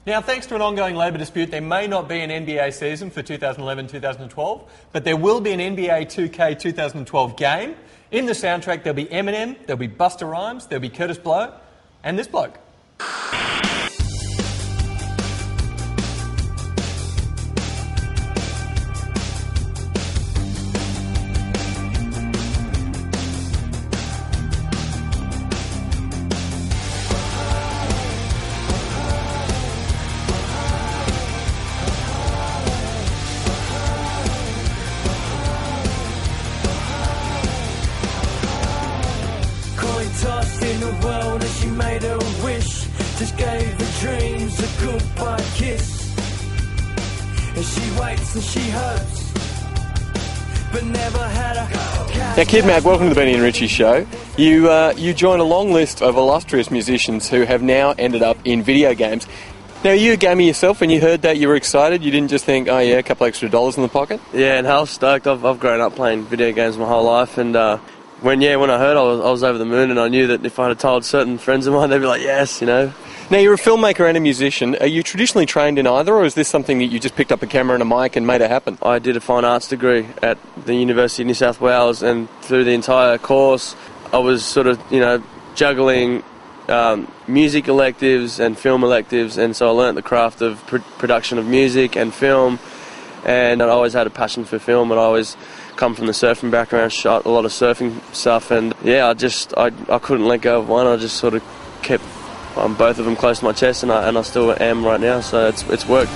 Now, thanks to an ongoing labour dispute, there may not be an NBA season for 2011-2012, but there will be an NBA 2K 2012 game. In the soundtrack, there'll be Eminem, there'll be Busta Rhymes, there'll be Curtis Blow, and this bloke. Tossed in the world and she made a wish. Just gave her dreams a goodbye kiss. And she waits and she hopes, but never had a... Now, Kid Mac, welcome to the Benny and Richie show. You join a long list of illustrious musicians who have now ended up in video games. Now, are you a gamer yourself? When you heard that, you were excited? You didn't just think, oh yeah, a couple extra dollars in the pocket? Yeah, and I was stoked. I've grown up playing video games my whole life, and when I heard, I was over the moon, and I knew that if I had told certain friends of mine, they'd be like, yes, you know. Now, you're a filmmaker and a musician. Are you traditionally trained in either, or is this something that you just picked up a camera and a mic and made it happen? I did a fine arts degree at the University of New South Wales, and through the entire course, I was sort of, juggling music electives and film electives, and so I learnt the craft of production of music and film, and I always had a passion for film, and I always come from the surfing background, shot a lot of surfing stuff, and yeah, I couldn't let go of one. I just sort of kept both of them close to my chest, and I still am right now, so it's worked.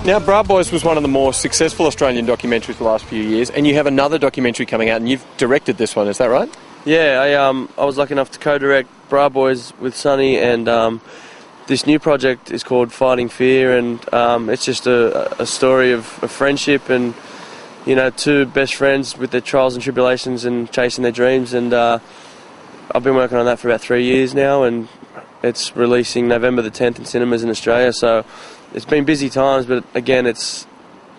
Now, Bra Boys was one of the more successful Australian documentaries the last few years, and you have another documentary coming out, and you've directed this one, is that right? Yeah, I was lucky enough to co-direct Bra Boys with Sonny, and this new project is called Fighting Fear, and it's just a story of friendship and, two best friends with their trials and tribulations and chasing their dreams, and I've been working on that for about 3 years now, and it's releasing November the 10th in cinemas in Australia, so it's been busy times, but again,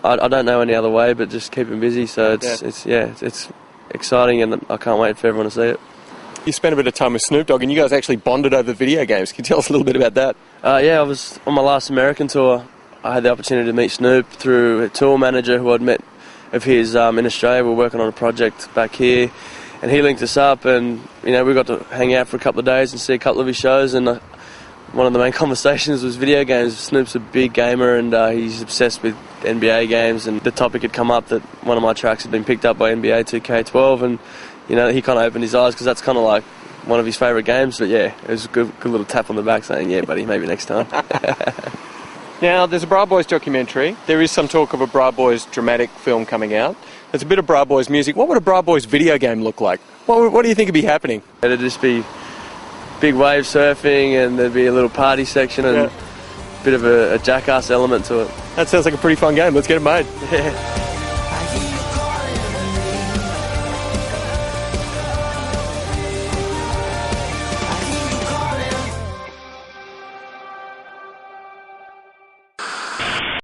I don't know any other way but just keeping busy, so it's exciting, and I can't wait for everyone to see it. You spent a bit of time with Snoop Dogg, and you guys actually bonded over video games. Can you tell us a little bit about that? Yeah, I was on my last American tour. I had the opportunity to meet Snoop through a tour manager who I'd met of his in Australia. We were working on a project back here, and he linked us up, and we got to hang out for a couple of days and see a couple of his shows, and one of the main conversations was video games. Snoop's a big gamer, and he's obsessed with NBA games, and the topic had come up that one of my tracks had been picked up by NBA 2K12, and he kind of opened his eyes because that's kind of like one of his favourite games. But yeah, it was a good little tap on the back saying, yeah, buddy, maybe next time. Now, there's a Bra Boys documentary. There is some talk of a Bra Boys dramatic film coming out. There's a bit of Bra Boys music. What would a Bra Boys video game look like? What do you think would be happening? It'd just be big wave surfing, and there'd be a little party section and a bit of a jackass element to it. That sounds like a pretty fun game. Let's get it made. Yeah.